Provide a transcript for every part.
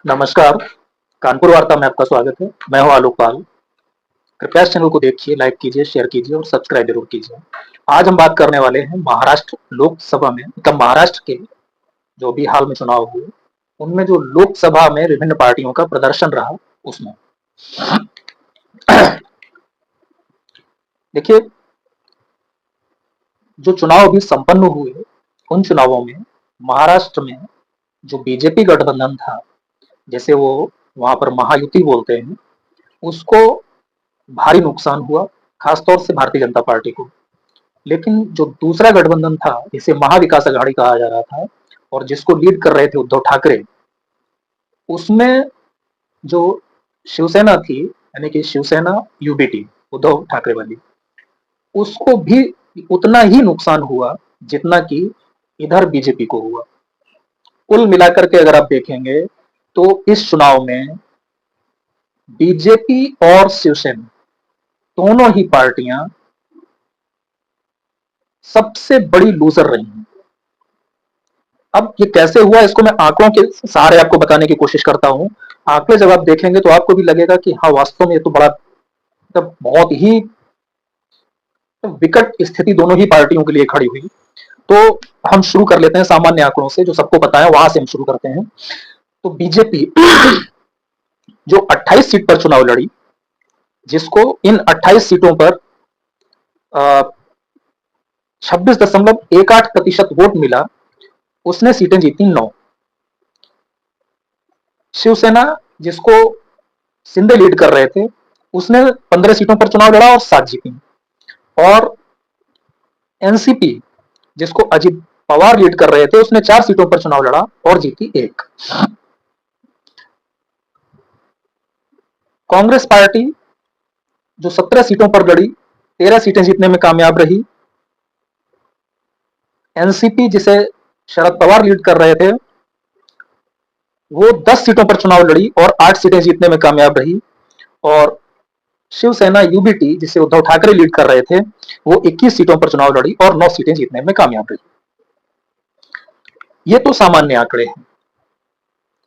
नमस्कार, कानपुर वार्ता में आपका स्वागत है। मैं हूं आलोक पाल। कृपया इस चैनल को देखिए, लाइक कीजिए, शेयर कीजिए और सब्सक्राइब जरूर कीजिए। आज हम बात करने वाले हैं महाराष्ट्र लोकसभा में, मतलब महाराष्ट्र के जो भी हाल में चुनाव हुए, उनमें जो लोकसभा में विभिन्न पार्टियों का प्रदर्शन रहा उसमें। देखिए, जो चुनाव अभी संपन्न हुए, उन चुनावों में महाराष्ट्र में जो बीजेपी गठबंधन था, जैसे वो वहां पर महायुति बोलते हैं, उसको भारी नुकसान हुआ, खासतौर से भारतीय जनता पार्टी को। लेकिन जो दूसरा गठबंधन था, जिसे महाविकास आघाड़ी कहा जा रहा था और जिसको लीड कर रहे थे उद्धव ठाकरे, उसमें जो शिवसेना थी, यानी कि शिवसेना यूबीटी, उद्धव ठाकरे वाली, उसको भी उतना ही नुकसान हुआ जितना कि इधर बीजेपी को हुआ। कुल मिलाकर के अगर आप देखेंगे तो इस चुनाव में बीजेपी और शिवसेना दोनों ही पार्टियां सबसे बड़ी लूजर रही हैं। अब ये कैसे हुआ, इसको मैं आंकड़ों के सहारे आपको बताने की कोशिश करता हूं। आंकड़े जब आप देखेंगे तो आपको भी लगेगा कि हाँ, वास्तव में ये तो बड़ा, मतलब बहुत ही विकट स्थिति दोनों ही पार्टियों के लिए खड़ी हुई। तो हम शुरू कर लेते हैं सामान्य आंकड़ों से, जो सबको पता है, वहां से हम शुरू करते हैं। तो बीजेपी जो 28 सीट पर चुनाव लड़ी, जिसको इन 28 सीटों पर 26.18% वोट मिला, उसने सीटें जीती 9। शिवसेना, जिसको शिंदे लीड कर रहे थे, उसने 15 सीटों पर चुनाव लड़ा और 7 जीती। और एनसीपी, जिसको अजित पवार लीड कर रहे थे, उसने 4 सीटों पर चुनाव लड़ा और जीती 1। कांग्रेस पार्टी जो 17 सीटों पर लड़ी, 13 सीटें जीतने में कामयाब रही। एनसीपी, जिसे शरद पवार लीड कर रहे थे, वो 10 सीटों पर चुनाव लड़ी और 8 सीटें जीतने में कामयाब रही। और शिवसेना यूबीटी, जिसे उद्धव ठाकरे लीड कर रहे थे, वो 21 सीटों पर चुनाव लड़ी और 9 सीटें जीतने में कामयाब रही। ये तो सामान्य आंकड़े हैं।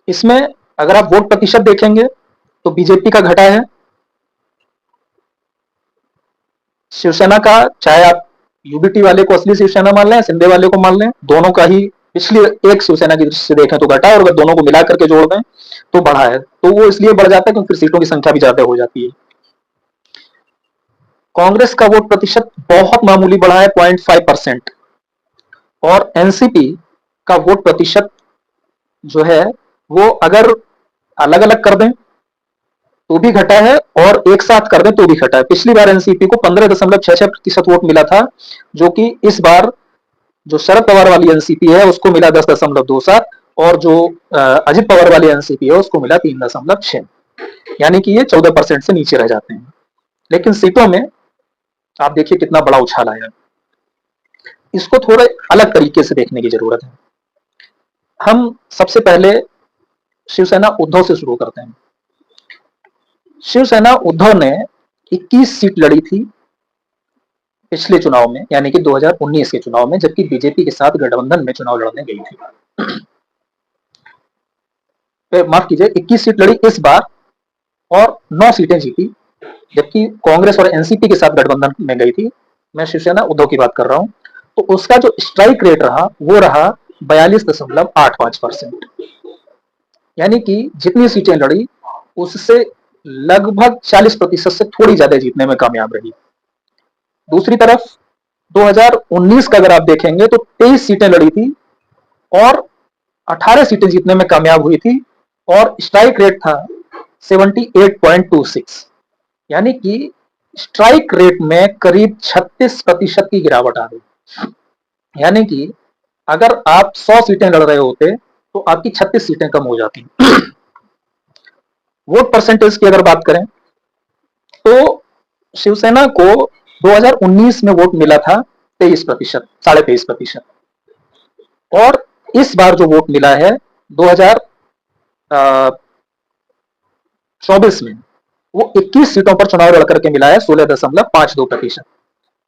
इसमें अगर आप वोट प्रतिशत देखेंगे तो बीजेपी का घटा है, शिवसेना का, चाहे आप यूबीटी वाले को असली शिवसेना मान लें, शिंदे वाले को मान लें, दोनों का ही पिछली एक शिवसेना की दृष्टि से देखें तो घटा है, और अगर दोनों को मिला करके जोड़ दें तो बढ़ा है। तो वो इसलिए बढ़ जाता है क्योंकि सीटों की संख्या भी ज्यादा हो जाती है। कांग्रेस का वोट प्रतिशत बहुत मामूली बढ़ा है, 0.5%। और एनसीपी का वोट प्रतिशत जो है, वो अगर अलग अलग कर दें तो भी घटा है और एक साथ कर दें तो भी घटा है। पिछली बार एनसीपी को 15.66% वोट मिला था, जो कि इस बार जो शरद पवार वाली एनसीपी है उसको मिला 10.27, और जो अजित पवार वाली एनसीपी है उसको मिला 3.6। यानी कि ये 14% से नीचे रह जाते हैं। लेकिन सीटों में आप देखिए कितना बड़ा उछाल आया। इसको थोड़े अलग तरीके से देखने की जरूरत है। हम सबसे पहले शिवसेना उद्धव से शुरू करते हैं। शिवसेना उद्धव ने 21 सीट लड़ी थी पिछले चुनाव में, यानी कि 2019 के चुनाव में, जबकि बीजेपी के साथ गठबंधन में चुनाव लड़ने गई थी। माफ कीजिए, 21 सीट लड़ी इस बार और 9 सीटें जीती, जबकि कांग्रेस और एनसीपी के साथ गठबंधन में गई थी। मैं शिवसेना उद्धव की बात कर रहा हूं। तो उसका जो स्ट्राइक रेट रहा वो रहा 42.85%। यानी कि जितनी सीटें लड़ी उससे लगभग 40% से थोड़ी ज्यादा जीतने में कामयाब रही। दूसरी तरफ 2019 का अगर आप देखेंगे तो 23 सीटें लड़ी थी और 18 सीटें जीतने में कामयाब हुई थी, और स्ट्राइक रेट था 78.26। यानी कि स्ट्राइक रेट में करीब 36% की गिरावट आ गई। यानी कि अगर आप 100 सीटें लड़ रहे होते तो आपकी 36 सीटें कम हो जाती। वोट परसेंटेज की अगर बात करें तो शिवसेना को 2019 में वोट मिला था 23%, 23.5%, और इस बार जो वोट मिला है 2024 में, वो 21 सीटों पर चुनाव लड़कर के मिला है 16.52%।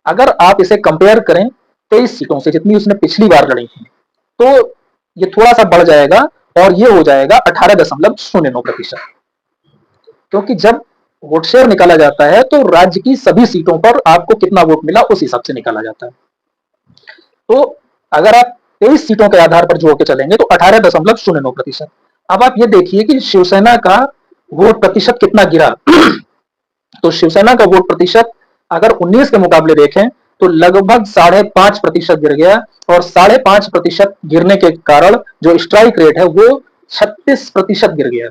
अगर आप इसे कंपेयर करें 23 सीटों से, जितनी उसने पिछली बार लड़ी थी, तो ये थोड़ा सा बढ़ जाएगा और ये हो जाएगा 18.09%। क्योंकि जब वोट शेयर निकाला जाता है तो राज्य की सभी सीटों पर आपको कितना वोट मिला उस हिसाब से निकाला जाता है। तो अगर आप 23 सीटों के आधार पर जोड़ के चलेंगे तो 18.09%। अब आप ये देखिए कि शिवसेना का वोट प्रतिशत कितना गिरा। तो शिवसेना का वोट प्रतिशत अगर 19 के मुकाबले देखें तो लगभग 5.5% गिर गया, और 5.5% गिरने के कारण जो स्ट्राइक रेट है वो 36% गिर गया,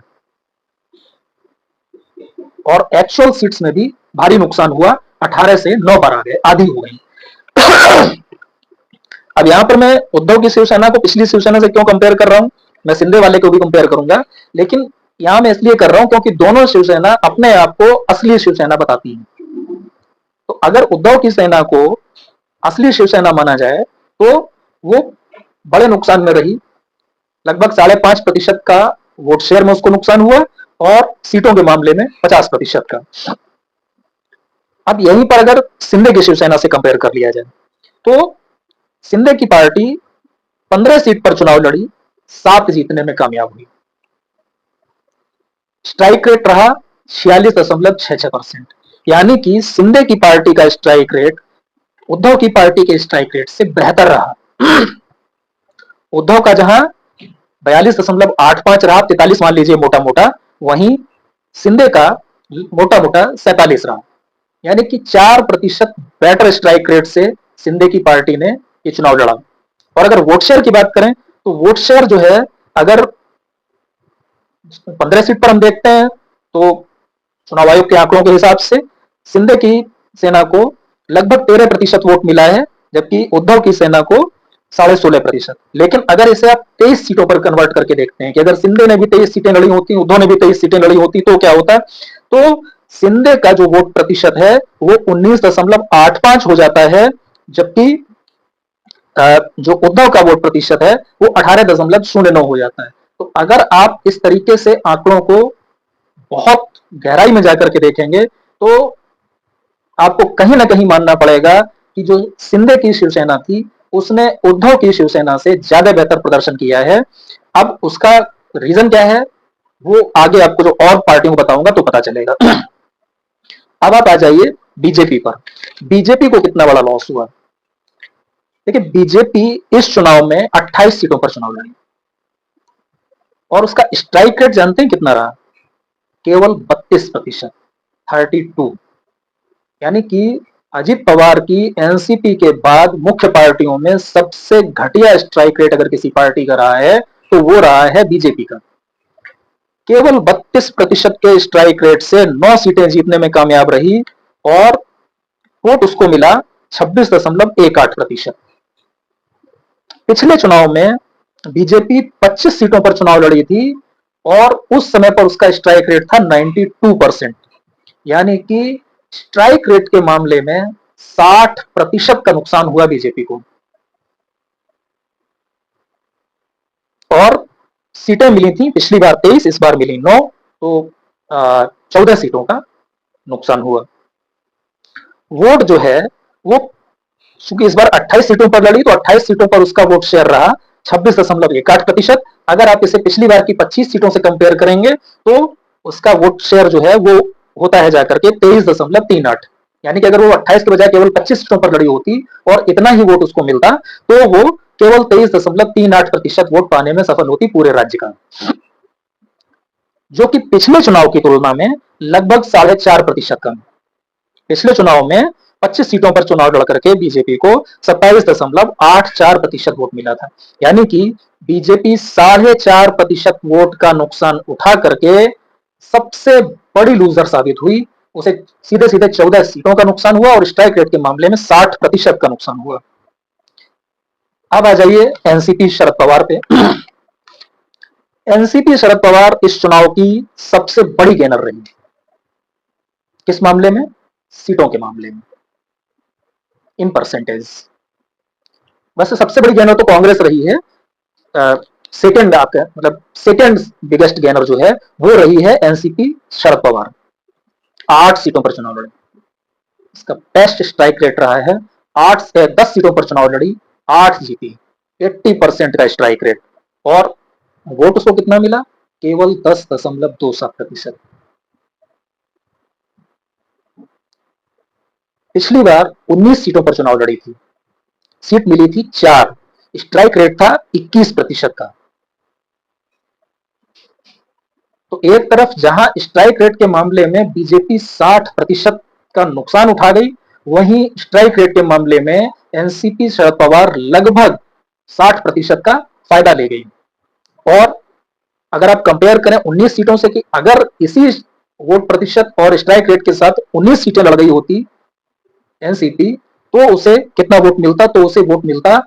और एक्चुअल सीट्स में भी भारी नुकसान हुआ, 18 से 9 पर आ गए, आधी हो गई। अब यहां पर मैं उद्धव की शिवसेना को पिछली शिवसेना से क्यों कंपेयर कर रहा हूं, मैं सिंधे वाले को भी कंपेयर करूंगा, लेकिन यहां मैं इसलिए कर रहा हूं क्योंकि दोनों शिवसेना अपने आप को असली शिवसेना बताती है। तो अगर उद्धव की सेना को असली शिवसेना माना जाए तो वो बड़े नुकसान में रही, लगभग 5.5% का वोट शेयर में उसको नुकसान हुआ, और सीटों के मामले में 50% का। अब यहीं पर अगर सिंधे की शिवसेना से कंपेयर कर लिया जाए तो सिंधे की पार्टी 15 सीट पर चुनाव लड़ी, 7 जीतने में कामयाब हुई। स्ट्राइक रेट रहा 46.66%, यानी कि सिंधे की पार्टी का स्ट्राइक रेट उद्धव की पार्टी के स्ट्राइक रेट से बेहतर रहा। उद्धव का जहां 42.85 रहा, 43 मान लीजिए मोटा मोटा, वहीं सिंधे का मोटा मोटा 47 रहा, यानी कि 4% बेटर स्ट्राइक रेट से सिंधे की पार्टी ने ये चुनाव लड़ा। और अगर वोट शेयर की बात करें तो वोट शेयर जो है, अगर 15 सीट पर हम देखते हैं तो चुनाव आयोग के आंकड़ों के हिसाब से सिंधे की सेना को लगभग 13% वोट मिला है, जबकि उद्धव की सेना को 16.5%। लेकिन अगर इसे आप 23 सीटों पर कन्वर्ट करके देखते हैं कि अगर सिंधे ने भी 23 सीटें लड़ी होती, उद्धव ने भी 23 सीटें लड़ी होती, तो क्या होता है, तो सिंधे का जो वोट प्रतिशत है वो 19.85 हो जाता है, जबकि जो उद्धव का वोट प्रतिशत है वो 18.09 हो जाता है। तो अगर आप इस तरीके से आंकड़ों को बहुत गहराई में जाकर के देखेंगे तो आपको कहीं ना कहीं मानना पड़ेगा कि जो सिंधे की शिवसेना थी उसने उद्धव की शिवसेना से ज्यादा बेहतर प्रदर्शन किया है। अब उसका रीजन क्या है वो आगे आपको जो और पार्टियों को बताऊंगा तो पता चलेगा। अब आप आ जाइए बीजेपी पर। बीजेपी को कितना बड़ा लॉस हुआ। देखिए, बीजेपी इस चुनाव में 28 सीटों पर चुनाव लड़ी, और उसका स्ट्राइक रेट जानते हैं कितना रहा, केवल 32%, 32। यानी कि अजित पवार की एनसीपी के बाद मुख्य पार्टियों में सबसे घटिया स्ट्राइक रेट अगर किसी पार्टी का रहा है तो वो रहा है बीजेपी का। केवल 32% के स्ट्राइक रेट से 9 सीटें जीतने में कामयाब रही, और वोट उसको मिला 26.18%। पिछले चुनाव में बीजेपी 25 सीटों पर चुनाव लड़ी थी, और उस समय पर उसका स्ट्राइक रेट था 92%। यानी कि स्ट्राइक रेट के मामले में 60% का नुकसान हुआ बीजेपी को, और सीटें मिली थी पिछली बार 23, इस बार मिली 9, तो 14 सीटों का नुकसान हुआ। वोट जो है वो चूंकि इस बार 28 सीटों पर लड़ी तो 28 सीटों पर उसका वोट शेयर रहा 26.18%। अगर आप इसे पिछली बार की 25 सीटों से कंपेयर करेंगे तो उसका वोट शेयर जो है वो होता है जाकर के 23.38। यानी कि अगर वो 28 के बजाय केवल 25 सीटों पर लड़ी होती और इतना ही वोट उसको मिलता तो वो केवल 23.38% वोट पाने में सफल होती पूरे राज्य का, जो कि पिछले चुनाव की तुलना में लगभग 4.5% कम। पिछले चुनाव में 25 सीटों पर चुनाव लड़ करके बीजेपी को 27.84% वोट मिला था। यानी कि बीजेपी 4.5% वोट का नुकसान उठा करके सबसे बड़ी लूजर साबित हुई। उसे सीधे सीधे 14 सीटों का नुकसान हुआ, और स्ट्राइक रेट के मामले में 60% का नुकसान हुआ। अब आ जाइए एनसीपी शरद पवार पे। एनसीपी शरद पवार इस चुनाव की सबसे बड़ी गेनर रही। किस मामले में, सीटों के मामले में, इन परसेंटेज। वैसे सबसे बड़ी गेनर तो कांग्रेस रही है, सेकंड आपका मतलब सेकंड बिगेस्ट गेनर जो है वो रही है एनसीपी शरद पवार। 8 सीटों पर चुनाव लड़ी, इसका बेस्ट स्ट्राइक रेट रहा है। 8 से 10 सीटों पर चुनाव लड़ी, 8 जीती, 80% का स्ट्राइक रेट। और वोट उसको कितना मिला? केवल 10.27%। पिछली बार 19 सीटों पर चुनाव लड़ी थी, सीट मिली थी 4, स्ट्राइक रेट था 21% का। तो एक तरफ जहां स्ट्राइक रेट के मामले में बीजेपी 60% का नुकसान उठा गई, वहीं स्ट्राइक रेट के मामले में एनसीपी शरद पवार लगभग 60% का फायदा ले गई। और अगर आप कंपेयर करें 19 सीटों से कि अगर इसी वोट प्रतिशत और स्ट्राइक रेट के साथ 19 सीटें लड़ गई होती एनसीपी, तो उसे कितना वोट मिलता? तो उसे वोट मिलता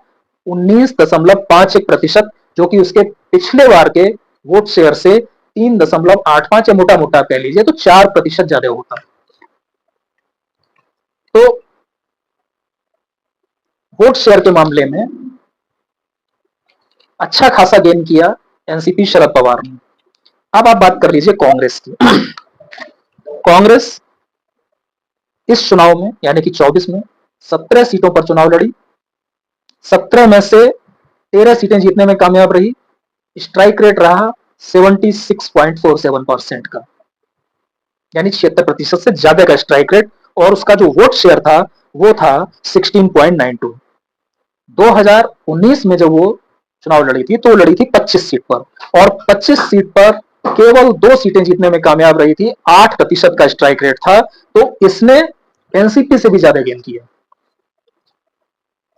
19.51%, जो कि उसके पिछले बार के वोट शेयर से 3.85 या मोटा मोटा कह लीजिए तो 4% ज्यादा होता। तो वोट शेयर के मामले में अच्छा खासा गेन किया एनसीपी शरद पवार ने। अब आप बात कर लीजिए कांग्रेस की। कांग्रेस इस चुनाव में यानी कि 24 में 17 सीटों पर चुनाव लड़ी, 17 में से 13 सीटें जीतने में कामयाब रही। स्ट्राइक रेट रहा 76.47% का, यानी 76% से ज्यादा का स्ट्राइक रेट, और उसका जो वोट शेयर था वो था 16.92। 2019 में जब वो चुनाव लड़ी थी तो वो लड़ी थी 25 सीट पर, और 25 सीट पर केवल 2 सीटें जीतने में कामयाब रही थी, 8% का स्ट्राइक रेट था। तो इसने एनसीपी से भी ज्यादा गेन किया,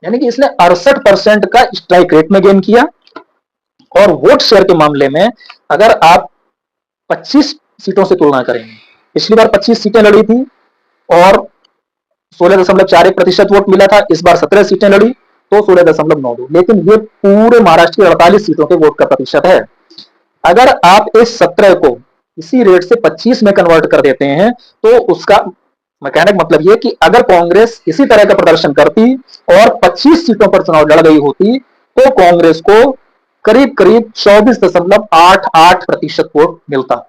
यानी कि इसने 68% का स्ट्राइक रेट में गेन किया। और वोट शेयर के मामले में अगर आप 25 सीटों से तुलना करेंगे, पिछली बार 25 सीटें लड़ी थी और 16.41% वोट मिला था, इस बार 17 सीटें लड़ी तो 16.92, लेकिन ये पूरे महाराष्ट्र की 48 सीटों के वोट का प्रतिशत है। अगर आप इस 17 को इसी रेट से 25 में कन्वर्ट कर देते हैं तो उसका मैकेनिक मतलब ये कि अगर कांग्रेस इसी तरह का प्रदर्शन करती और 25 सीटों पर चुनाव लड़ गई होती तो कांग्रेस को करीब करीब 24.88% वोट मिलता,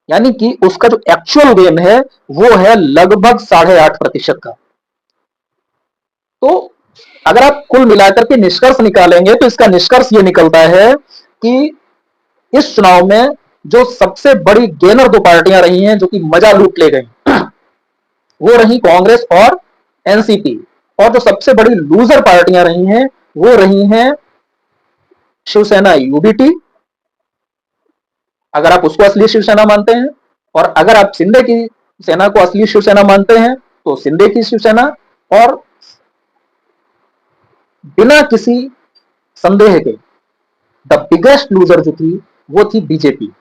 यानी कि उसका जो एक्चुअल गेन है वो है लगभग 8.5% का। तो अगर आप कुल मिलाकर के निष्कर्ष निकालेंगे तो इसका निष्कर्ष ये निकलता है कि इस चुनाव में जो सबसे बड़ी गेनर दो पार्टियां रही हैं जो कि मजा लूट ले गई, वो रही कांग्रेस और एनसीपी, और जो सबसे बड़ी लूजर पार्टियां रही हैं वो रही हैं शिवसेना यूबीटी, अगर आप उसको असली शिवसेना मानते हैं, और अगर आप शिंदे की सेना को असली शिवसेना मानते हैं तो शिंदे की शिवसेना, और बिना किसी संदेह के द बिगेस्ट लूजर जो थी वो थी बीजेपी।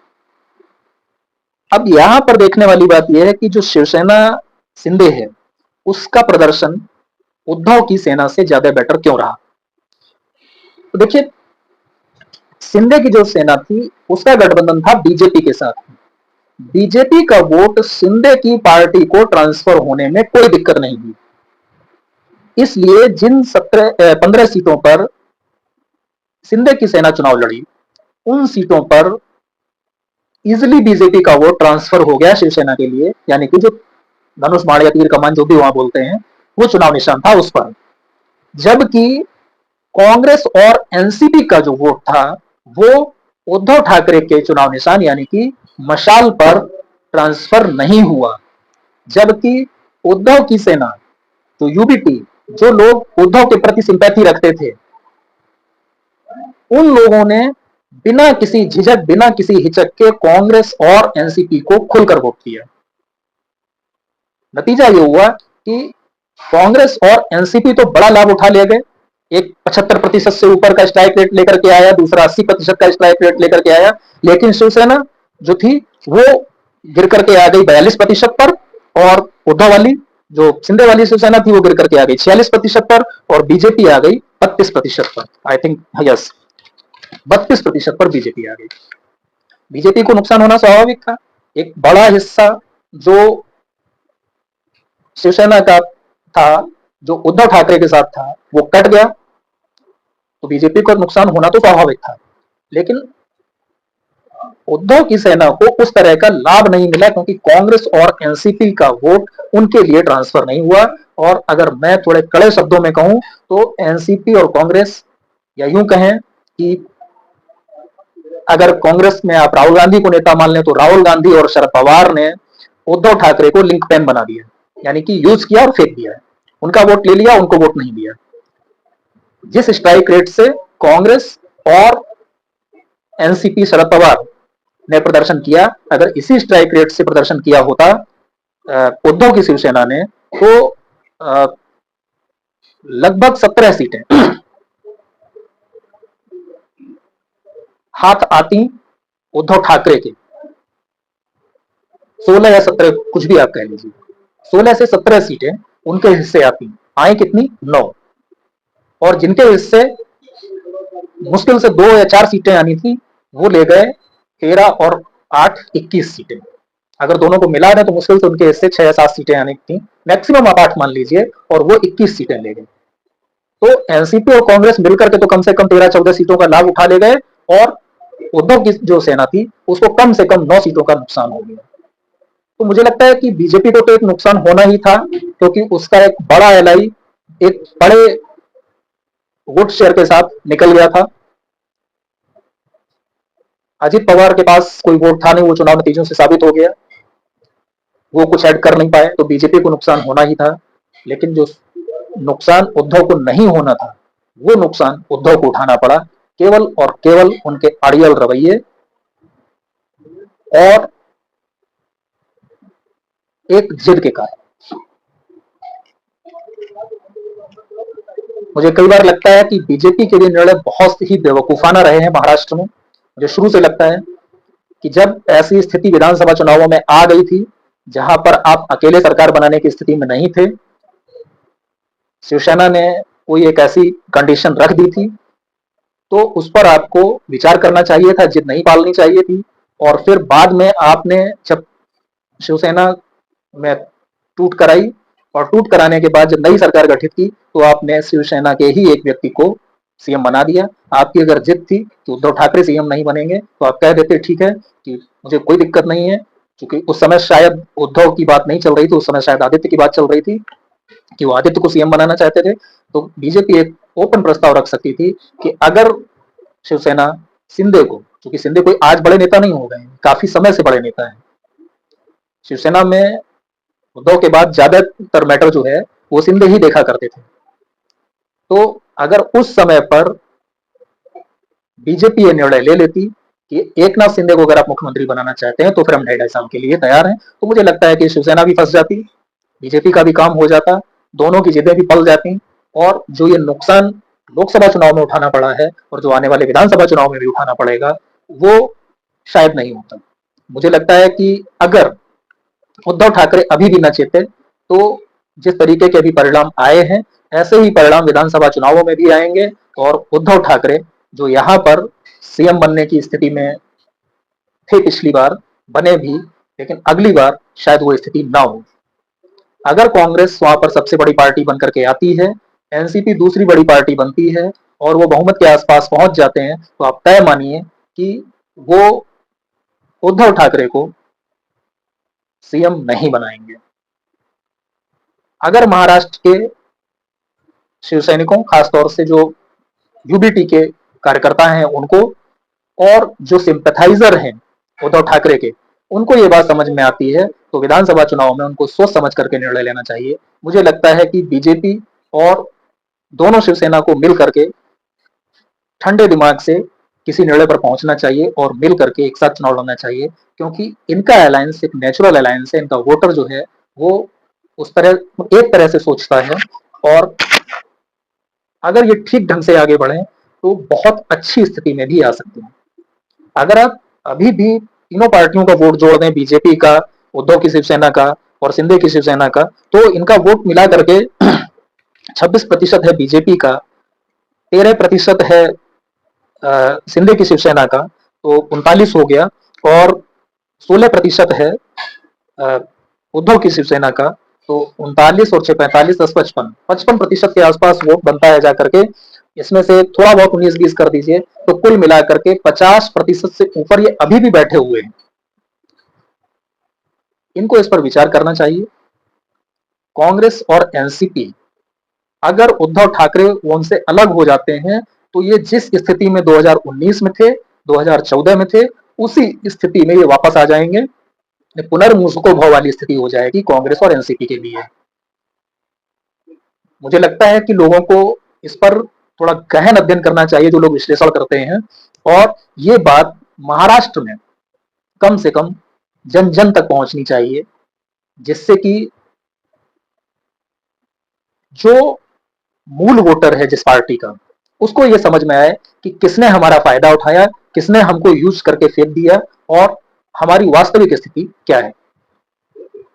अब यहां पर देखने वाली बात यह है कि जो शिवसेना शिंदे है उसका प्रदर्शन उद्धव की सेना से ज्यादा बेटर क्यों रहा? तो देखिए, शिंदे की जो सेना थी उसका गठबंधन था बीजेपी के साथ। बीजेपी का वोट शिंदे की पार्टी को ट्रांसफर होने में कोई दिक्कत नहीं हुई, इसलिए जिन 15 सीटों पर शिंदे की सेना चुनाव लड़ी उन सीटों पर इजिली बीजेपी का वोट ट्रांसफर हो गया शिवसेना के लिए, यानी कि जो धनुष बाण या तीर कमान जो भी वहां बोलते हैं वो चुनाव निशान था उस पर। जबकि कांग्रेस और एनसीपी का जो वोट था वो उद्धव ठाकरे के चुनाव निशान यानी कि मशाल पर ट्रांसफर नहीं हुआ। जबकि उद्धव की सेना तो यूबीटी, जो लोग उद्धव के प्रति सिंपैथी रखते थे, उन लोगों ने बिना किसी झिझक बिना किसी हिचक के कांग्रेस और एनसीपी को खुलकर वोट किया। नतीजा ये हुआ कि कांग्रेस और एनसीपी तो बड़ा लाभ उठा ले गए, एक 75% से ऊपर का स्ट्राइक रेट लेकर के आया, दूसरा 80% का स्ट्राइक रेट लेकर के आया, लेकिन शिवसेना जो थी वो गिर करके आ गई 42% पर, और उद्धव वाली जो शिंदे वाली शिवसेना थी वो गिर करके आ गई 46% पर, और बीजेपी आ गई 32% पर। आई थिंक यस, 32% पर बीजेपी आ गई। बीजेपी को नुकसान होना स्वाभाविक था, एक बड़ा हिस्सा जो शिवसेना का था जो उद्धव ठाकरे के साथ था वो कट गया, तो बीजेपी को नुकसान होना तो स्वाभाविक था। लेकिन उद्धव की सेना को उस तरह का लाभ नहीं मिला क्योंकि कांग्रेस और एनसीपी का वोट उनके लिए ट्रांसफर नहीं हुआ। और अगर मैं थोड़े कड़े शब्दों में कहूं तो एनसीपी और कांग्रेस, या यूं कहें कि अगर कांग्रेस में आप राहुल गांधी को नेता मान लें तो राहुल गांधी और शरद पवार ने उद्धव ठाकरे को लिंक पेन बना दिया, यानी कि यूज किया और फेंक दिया है। उनका वोट ले लिया, उनको वोट नहीं दिया। जिस स्ट्राइक रेट से कांग्रेस और एनसीपी शरद पवार ने प्रदर्शन किया, अगर इसी स्ट्राइक रेट से प्रदर्शन किया होता उद्धव की शिवसेना ने, तो लगभग 17 सीटें हाथ आती उद्धव ठाकरे के। 16 या 17, कुछ भी आप कह लीजिए, 16 से 17 सीटें उनके हिस्से आती। आए कितनी? 9। और जिनके हिस्से मुश्किल से 2 या 4 सीटें आनी थी, वो ले गए 13 और 8, 21 सीटें। अगर दोनों को मिला दें तो मुश्किल से उनके हिस्से 6 या 7 सीटें आनी थी, मैक्सिमम आप 8 मान लीजिए, और वो 21 सीटें ले गए। तो एनसीपी और कांग्रेस मिलकर के तो कम से कम 13-14 सीटों का लाभ उठा ले गए, और उद्धव की जो सेना थी उसको कम से कम 9 सीटों का नुकसान हो गया। तो मुझे लगता है कि बीजेपी को तो एक नुकसान होना ही था, क्योंकि उसका एक बड़ा एलआई एक बड़े वोट शेयर के साथ निकल गया था। अजित पवार के पास कोई वोट था नहीं, वो चुनाव नतीजों से साबित हो गया, वो कुछ ऐड कर नहीं पाए, तो बीजेपी को नुकसान होना ही था। लेकिन जो नुकसान उद्धव को नहीं होना था, वो नुकसान उद्धव को उठाना पड़ा, केवल और केवल उनके अड़ियल रवैये और एक जिद के कारण। मुझे कई बार लगता है कि बीजेपी के लिए निर्णय बहुत ही बेवकूफाना रहे हैं महाराष्ट्र में। मुझे शुरू से लगता है कि जब ऐसी स्थिति विधानसभा चुनावों में आ गई थी जहां पर आप अकेले सरकार बनाने की स्थिति में नहीं थे, शिवसेना ने कोई एक ऐसी कंडीशन रख दी थी, तो उस पर आपको विचार करना चाहिए था, जिद नहीं पालनी चाहिए थी। और फिर बाद में आपने जब शिवसेना में टूट कराई, और टूट कराने के बाद जब नई सरकार गठित की, तो आपने शिवसेना के ही एक व्यक्ति को सीएम बना दिया। आपकी अगर जिद थी कि उद्धव ठाकरे सीएम नहीं बनेंगे, तो आप कह देते ठीक है कि मुझे कोई दिक्कत नहीं है, क्योंकि उस समय शायद उद्धव की बात नहीं चल रही थी, उस समय शायद आदित्य की बात चल रही थी कि वो आदित्य को सीएम बनाना चाहते थे। तो बीजेपी एक ओपन प्रस्ताव रख सकती थी कि अगर शिवसेना शिंदे को, क्योंकि शिंदे कोई आज बड़े नेता नहीं हो गए, काफी समय से बड़े नेता है शिवसेना में, उद्धव के बाद ज्यादातर मैटर जो है वो शिंदे ही देखा करते थे। तो अगर उस समय पर बीजेपी ये निर्णय ले लेती कि एकनाथ शिंदे को अगर आप मुख्यमंत्री बनाना चाहते हैं तो फिर हम 2.5 साल के लिए तैयार हैं, तो मुझे लगता है कि शिवसेना भी फंस जाती, बीजेपी का भी काम हो जाता, दोनों की जिदें भी पल जाती, और जो ये नुकसान लोकसभा चुनाव में उठाना पड़ा है और जो आने वाले विधानसभा चुनाव में भी उठाना पड़ेगा, वो शायद नहीं होता। मुझे लगता है कि अगर उद्धव ठाकरे अभी भी न चेते, तो जिस तरीके के अभी परिणाम आए हैं, ऐसे ही परिणाम विधानसभा चुनावों में भी आएंगे, और उद्धव ठाकरे जो यहाँ पर सीएम बनने की स्थिति में थे पिछली बार, बने भी, लेकिन अगली बार शायद वो स्थिति ना हो। अगर कांग्रेस वहां पर सबसे बड़ी पार्टी बनकर के आती है, एनसीपी दूसरी बड़ी पार्टी बनती है, और वो बहुमत के आसपास पहुंच जाते हैं, तो आप तय मानिए कि वो उद्धव ठाकरे को सीएम नहीं बनाएंगे। अगर महाराष्ट्र के शिवसैनिकों, खासतौर से जो यूबीटी के कार्यकर्ता हैं उनको, और जो सिंपैथाइजर हैं उद्धव ठाकरे के, उनको ये बात समझ में आती है, तो विधानसभा चुनाव में उनको सोच समझ करके निर्णय लेना चाहिए। मुझे लगता है कि बीजेपी और दोनों शिवसेना को मिल करके ठंडे दिमाग से किसी निर्णय पर पहुंचना चाहिए और मिल करके एक साथ चुनाव लड़ना चाहिए, क्योंकि इनका अलायंस एक नेचुरल अलायंस है। इनका वोटर जो है वो उस तरह एक तरह से सोचता है, और अगर ये ठीक ढंग से आगे बढ़े तो बहुत अच्छी स्थिति में भी आ सकते हैं। अगर आप अभी भी तीनों पार्टियों का वोट जोड़ दें, बीजेपी का, उद्धव की शिवसेना का और शिंदे की शिवसेना का, तो इनका वोट मिला करके 26% है बीजेपी का, 13% है शिंदे की शिवसेना का, तो 39 हो गया, और 16% है उद्धव की शिवसेना का, तो 39 और 6 45, 10 55% के आसपास वोट बनता है जाकर के। इसमें से थोड़ा बहुत 19-20 कर दीजिए, तो कुल मिलाकर के 50% से ऊपर ये अभी भी बैठे हुए हैं। इनको इस पर विचार करना चाहिए। कांग्रेस और एनसीपी, अगर उद्धव ठाकरे उनसे अलग हो जाते हैं, तो ये जिस स्थिति में 2019 में थे 2014 में थे, उसी स्थिति में ये वापस आ जाएंगे। पुनर्मुस्को वाली स्थिति हो जाएगी कांग्रेस और एनसीपी के लिए। मुझे लगता है कि लोगों को इस पर थोड़ा गहन अध्ययन करना चाहिए, जो लोग विश्लेषण करते हैं, और ये बात महाराष्ट्र में कम से कम जन जन तक पहुंचनी चाहिए, जिससे कि जो मूल वोटर है जिस पार्टी का, उसको ये समझ में आए कि किसने हमारा फायदा उठाया, किसने हमको यूज करके फेंक दिया, और हमारी वास्तविक स्थिति क्या है।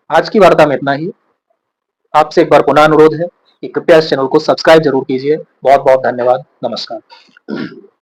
आज की वार्ता में इतना ही। आपसे एक बार पुनः अनुरोध है कि कृपया इस चैनल को सब्सक्राइब जरूर कीजिए। बहुत बहुत धन्यवाद। नमस्कार।